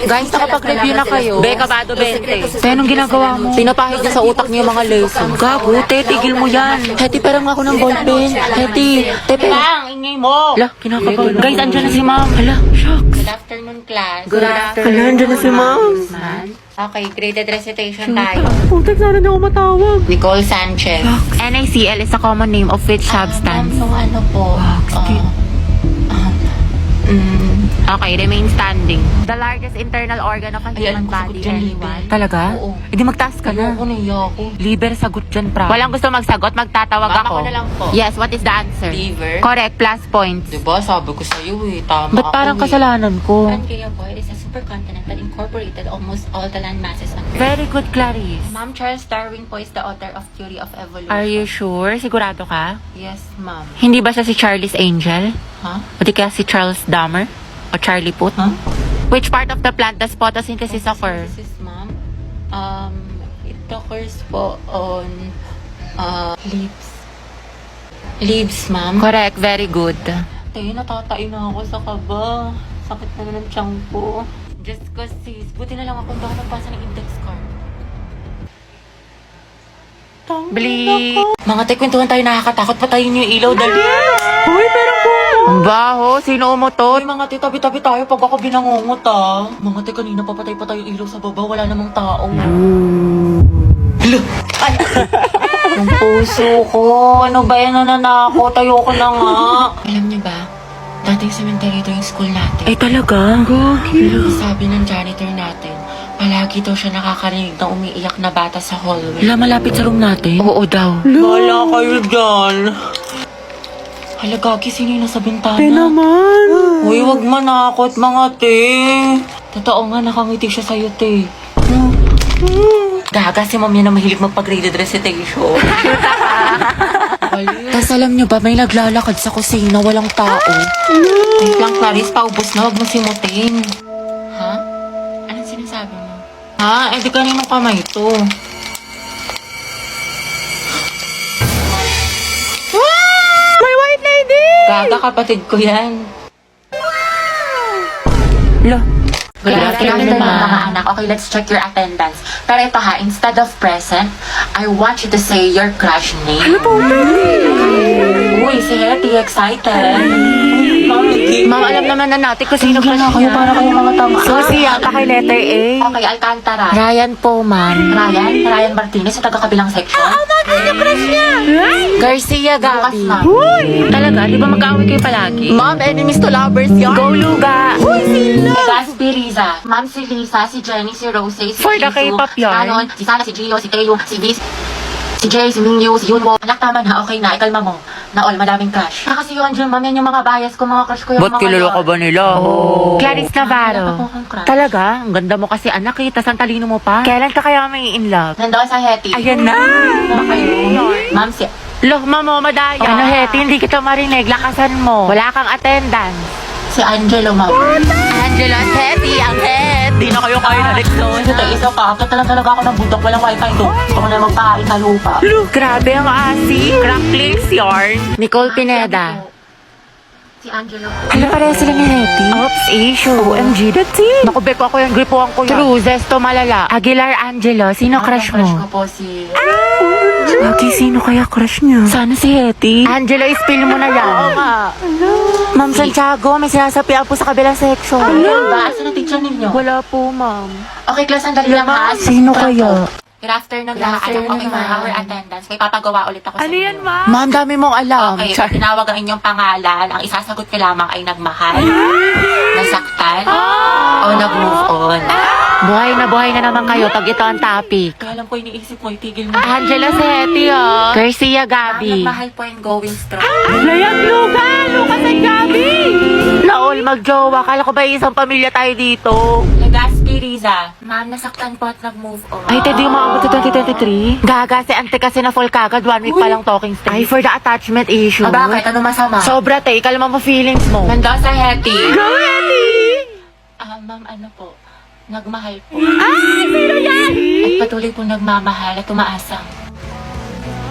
Guys, nakapag-review na kayo. Beka Bado 20. Te, anong ginagawa mo? Pinapahid niya sa utak niyo yung mga lesson. Gago, te, tigil mo yan. Heti, perang ako ng ballpen. Heti, te, Lang, ingay mo! Hala, kinakabahan. Guys, andyan na si ma'am. Hala, shucks. Good afternoon, class. Good afternoon. Hala, andyan na si ma'am. Okay, graded recitation tayo. Putek, sana na ako matawag. Nicole Sanchez. NaCl is a common name of which substance? So ano po? Okay, remain standing. The largest internal organ of a human Ayan, body. sagot dyan, Anyone? liver. Talaga? Oo. Eh di magtaas ka na. Ano naiya ako? Liver, sagot dyan, pra. Walang gusto magsagot, magtatawag Mama ako. ko na lang po. Yes, what is the answer? Liver. Correct, plus points. Diba, sabi ko sa'yo eh. Tama Ba't parang ako kasalanan ko? Pangaea po, it is a supercontinent that incorporated almost all the land masses on Earth. Very good, Clarice. Ma'am, Charles Darwin po is the author of Theory of Evolution. Are you sure? Sigurado ka? Yes, ma'am. Hindi ba siya si Charlie's Angel? Huh? O di kaya si Charles Dahmer? O Charlie Puth? Huh? Which part of the plant does photosynthesis occur? This is ma'am. It occurs po on leaves. Leaves, ma'am. Correct, very good. Tayo, natatain na ako sa kaba. Sakit na ng tiyan ko. Just cause sis, buti na lang akong baka nagpasa ng index card. Bli. Mga te, kwentuhan tayo nakakatakot. Patayin niyo yung ilaw, dali. Uy, pero po. Ang baho. Sino umutot? Uy, mga te, tabi-tabi tayo pag ako binangungot ah. Mga te, kanina papatay pa tayo yung ilaw sa baba. Wala namang tao. Hala! Ay! Yung puso ko. Ano ba yan? Nananakot. Ayoko na nga. Alam niyo ba? Dati yung cemetery ito yung school natin. Ay, talaga? Sabi ng janitor natin, palagi daw siya nakakarinig ng umiiyak na bata sa hallway. Wala, malapit sa room natin. Oo daw. Wala kayo dyan. Hala, Gagi, sino yung nasa bintana? naman. Uy, wag manakot, mga te. Totoo nga, nakangiti siya sa'yo, te. Gaga, si ma'am yan na mahilig magpa-graded recitation. Tapos alam nyo ba, may naglalakad sa kusina, walang tao. Wait lang, Clarice, paubos na, wag mo simutin. Ha? Anong sinasabi mo? Ha? Eh, di kaninong kamay to? May white lady! Gaga, kapatid ko yan. Lo. Good afternoon, mga anak. Okay, let's check your attendance. Pero ito ha, instead of present, I want you to say your crush name. Uy, si Hetty, excited. Ma'am, alam naman na natin kung sino crush kayo niya. para kayo mga tama. Susi, yata kay letter A. Okay, Alcantara. Ryan po, ma'am. Ryan Martinez sa taga-kabilang section. Yung crush niya! Garcia Lucas, Gabi. ma'am. Talaga? Di ba mag-aaway kayo palagi? Ma'am, enemies to lovers yan. Go, Luga! Gaspi Riza. Ma'am, si Lisa, si Jenny, si Rose, si For the Isu, K-pop si yarn. Canon, si Sana, si Gio, si Teo, si Viz, si Jay, si Mingyu, si Yunwo. Anak, tama na, okay na, ikalma mo. Na all, madaming crush. Kasi yun, Jun, ma'am, yan yung mga bias ko, mga crush ko yung Ba't mga kilala ka ba nila? Oh. Clarice Wala Navarro. pa po akong crush. Talaga? Ang ganda mo kasi anak eh. Tas ang talino mo pa. Kailan ka kaya may in love? Nandoon sa Hetty. Ayan na! Ma'am, ma'am, si... Loh, mamo, madaya. Ano, Hetty, hindi kita marinig. Lakasan mo. Wala kang attendance. Si Angelo, ma'am. Angela at Hetty, ang head. Di na kayo kayo na Ito, isa pa. Akit talaga ako ng budok. Walang wifi ito. Gusto ko na magpahain sa lupa. Look, grabe ang asi. Crack links yarn. Nicole Pineda. Si Angelo. Ano pala sila ni Hetty? Oops, issue. OMG, that's it. Naku, Beko ako yung gripuan ko yan. True, Zesto Malala. Aguilar Angelo, sino crush Crush ko mo? po si... Lagi, sino kaya crush niya? Sana si Hetty. Angelo, spill mo na yan. Oo nga. Ma'am Santiago, may sinasapian po sa kabilang section. Ano ba? Asa na teacher ninyo? Wala po, ma'am. Okay, class, sandali lang ha. Sino kaya? Good afternoon lahat. Okay, for our attendance, may papagawa ulit ako sa inyo. ma'am? Ma'am, dami mong alam. Okay, pag tinawag ang inyong pangalan, ang isasagot ko lamang ay nagmahal, nasaktan, o nag-move on. Buhay na naman kayo pag ito ang topic. Kaya lang po iniisip mo, itigil mo. Angela si Hetty, oh. Garcia Gabi. Nagmahal po and going strong. Layag Luga! Lucas at Gabi! Naol, magjowa. Kala ko ba isang pamilya tayo dito? Legaspi Riza, ma'am, nasaktan po at nag-move on. Ay, Teddy, umabot sa 2023? Gaga, si ante kasi na full kagad. 1 week pa lang talking stage. Ay, for the attachment issue. Ah, bakit? Ano masama? Sobra, te. Kalma mo feelings mo. Nandoon sa Hetty. Go, Hetty! Ma'am, ano po? Nagmahal po. Ay, sino yan? At patuloy po nagmamahal at umaasang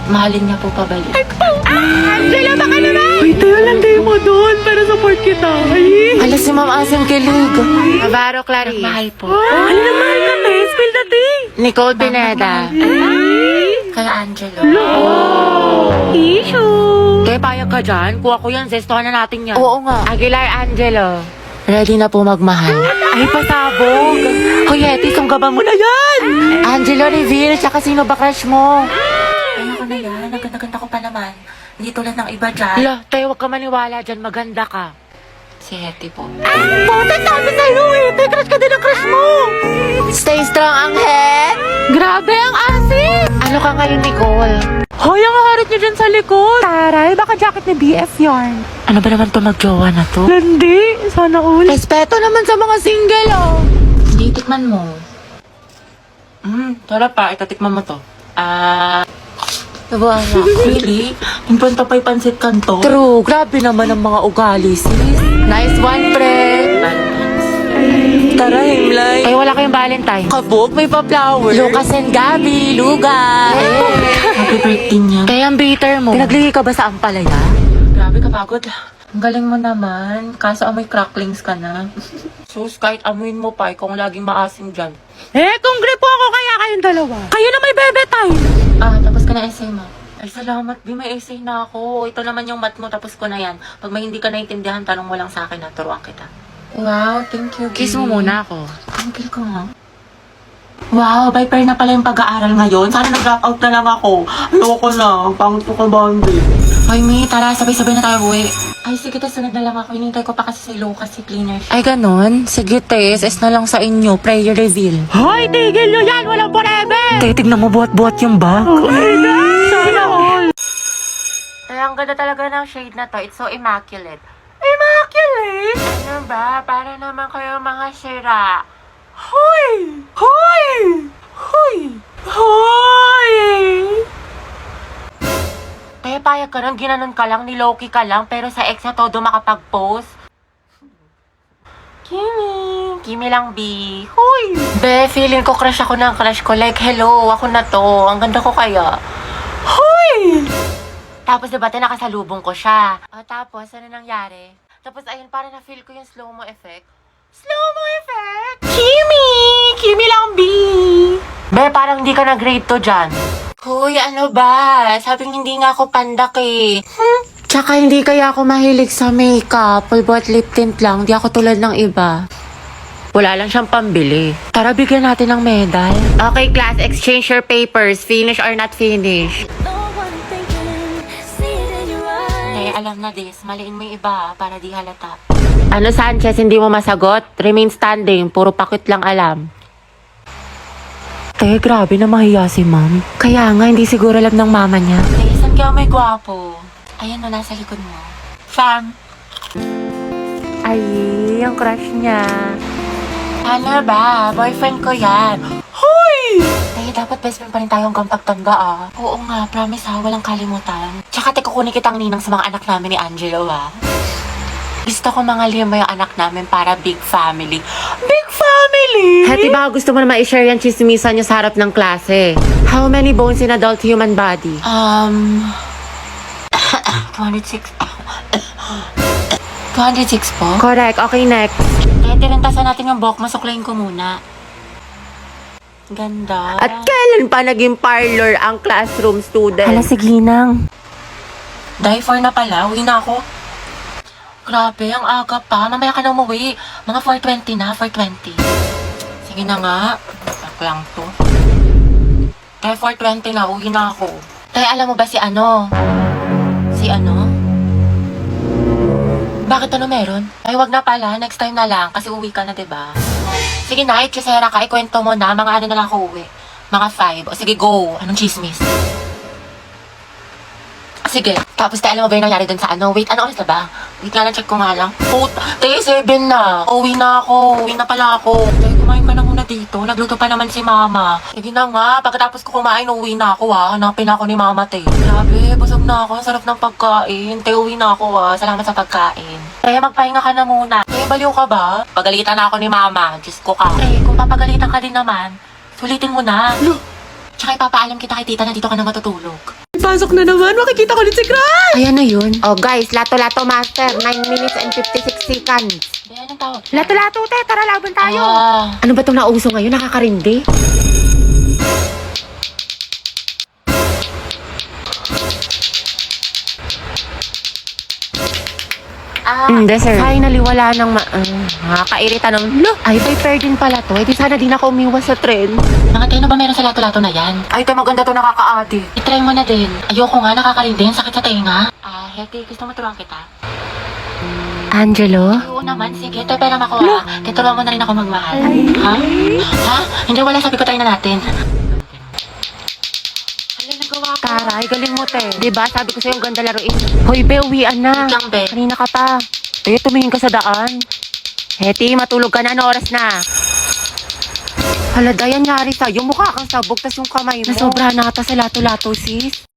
mahalin niya po pabalik. Angela, baka naman! Uy, tayo lang tayo mo doon para support kita. Ay! Hala si Ma'am Asim kilig. Navarro Clarice. Mahal po. Ano na mahal ka, te? Spill the tea. Nicole Pineda. Ay! Kaya Angelo. Issue. Kaya payag ka dyan? Kuha ko yan, zestohan na natin yan. Oo nga. Aguilar Angelo. Ready na po magmahal. Ay, pasabog. Hoy, Eti, sunggaban mo na yan! Angelo, reveal, tsaka sino ba crush mo? Ayoko na yan, naganda-ganda ko pa naman. Hindi tulad ng iba dyan. Hala, tayo huwag ka maniwala dyan. Maganda ka. Si Eti po. Puta, sabi sa'yo eh. Te, crush ka din ang crush mo. Stay strong, Angel! Grabe ang asin. Ano ka ngayon, Nicole? Hoy, ang harit niyo dyan sa likod. Taray, baka jacket ni BF yarn. Ano ba naman to magjowa na to? Landi, sana all. Respeto naman sa mga single, oh. Hindi, tikman mo. Tara pa, itatikman mo to. Nabuha na. Really? Yung punta pa'y pansit kanto? True, grabe naman ang mga ugali, sis. Nice one, pre. Tara, Himlay. Ay, wala kayong Valentine. Kabog, may pa-flower. Lucas and Gabi, Luga. Happy birthday niya. Kaya ang bitter mo. Pinagligi ka ba sa ampalaya? Grabe kapagod. Ang galing mo naman. Kaso amoy cracklings ka na. Sus, kahit amuin mo pa, kung laging maasim dyan. Kung gripo ako kaya kayong dalawa. Kayo na may bebe time. Tapos ka na essay mo. Ay, salamat, Bi. May essay na ako. Ito naman yung math mo, tapos ko na yan. Pag may hindi ka naintindihan, tanong mo lang sa akin, turuan kita. Wow, thank you, Bi. Kiss mo muna ako. Thank you ko nga. Wow, by pair na pala yung pag-aaral ngayon. Sana nag-drop out na lang ako. Ayoko na. Pangit ko ka bandi. Hoy, Mi, tara, sabay-sabay na tayo buwi. Ay, sige, sunod na lang ako. Hinintay ko pa kasi si Lucas, si cleaner. Ay, ganun? Sige, Tess. Es na lang sa inyo. Prayer reveal. Hoy, tigil nyo yan. Walang forever. Tignan mo, buhat-buhat yung bag. Okay na. Sana all. Ay, ang ganda talaga ng shade na to. It's so immaculate. Immaculate. Ano ba? Para naman kayo mga sira. Hoy! Hoy! Hoy! Hoy! Kaya payag ka lang, ginanon ka lang, niloki ka lang, pero sa ex na todo makapag-post. Kimi lang, B. Hoy! Be, feeling ko crush ako ng crush ko. Like, hello, ako na to. Ang ganda ko kaya. Hoy! Tapos diba, nakasalubong ko siya. Tapos, ano nangyari? Tapos, ayun, parang na-feel ko yung slow-mo effect. Slow-mo effect? Kimi! Kimi lang, B. Be, parang hindi ka na-grade to dyan. Hoy, ano ba? Sabing hindi nga ako pandak eh. Tsaka hindi kaya ako mahilig sa makeup. Pulbot lip tint lang. Di ako tulad ng iba. Wala lang siyang pambili. Tara, bigyan natin ng medal. Okay, class. Exchange your papers. Finish or not finish. Kaya alam na this. Maliin mo yung iba para di halata. Ano, Sanchez? Hindi mo masagot? Remain standing. Puro pakit lang alam. Te, grabe na mahiya si ma'am. Kaya nga, hindi siguro alam ng mama niya. Ay, saan ka may gwapo? Ayan o, nasa likod mo. Fam. Ay, yung crush niya. Ano ba? Boyfriend ko yan. Hoy! Ay, dapat best friend pa rin tayo hanggang pagtanda ah. Oo nga, promise ha, walang kalimutan. Tsaka kukunin kitang ninang sa mga anak namin ni Angelo ah. Gusto ko mga lima yung anak namin para big family. Big family? Hati, baka gusto mo naman i-share yan chismisan niyo sa harap ng klase. How many bones in adult human body? 206. 206 po? Correct. Okay, next. Kaya tirintasan natin yung buhok, masuklayin ko muna. Ganda. At kailan pa naging parlor ang classroom student? Hala, si Ginang. Die for na pala, uwi na ako. Grabe, ang aga pa. Mamaya ka na umuwi. Mga 4:20 na, 4:20. Sige na nga. Ako lang to. Kaya 4:20 na, uwi na ako. Kaya alam mo ba si ano? Si ano? Bakit ano meron? Ay, wag na pala. Next time na lang. Kasi uwi ka na, diba? Sige na, itchusera ka. Ikwento mo na. Mga ano na lang ako uwi. Mga 5. O sige, go. Anong chismis? Sige. Tapos alam mo ba yung nangyari dun sa ano? Wait, ano oras na ba? Wait nga lang, check ko nga lang. Tayo 7 na. Uwi na ako. Uwi na pala ako. Tayo, kumain ka na muna dito. Nagluto pa naman si mama. Sige na nga. Pagkatapos ko kumain, uwi na ako ha. Hanapin ako ni mama, te. Grabe, busog na ako. Ang sarap ng pagkain. Tayo, uwi na ako ha. Salamat sa pagkain. Kaya magpahinga ka na muna. Kaya baliw ka ba? Pagalitan na ako ni mama. Diyos ko ka. Eh, kung papagalitan ka din naman, sulitin mo na. Tsaka ipapaalam kita kay tita na dito ka na matutulog. Pasok na naman, makikita ko ulit si Crush! Ayan na yun. Oh guys, lato-lato master. 9 minutes and 56 seconds. Be, anong tawag? Lato-lato te, tara laban tayo. Ah, Ano ba itong nauso ngayon? Nakakarindi. Hindi, sir. Finally, wala nang nakakairita ng, lo, ay, by fair din pala to. Eh, di sana din ako umiwas sa trend. mga teno ba meron sa lato-lato na yan? Ay, te, maganda to, nakaka-adi. I-try mo na din. Ayoko nga, nakakarindi. Ang sakit sa tenga. Hetty, gusto mo turuan kita? Angelo? Oo naman, sige. Ito, pera makuha. Tuturuan mo na rin ako magmahal. Ha? Ha? Hindi, wala. Sabi ko tayo na natin. Hala, nagawa ko. Taray, galing mo, te. Diba, sabi ko sa'yo, ang ganda laruin. Hoy, be, uwian na. Wait lang, be. Kanina ka pa. Tayo, tumingin ka sa daan. Hetty, matulog ka na. Ano oras na? Hala, Dayan, nyari sa'yo. Mukha kang sabog, tas yung kamay mo. Nasobra na ata sa lato-lato, sis.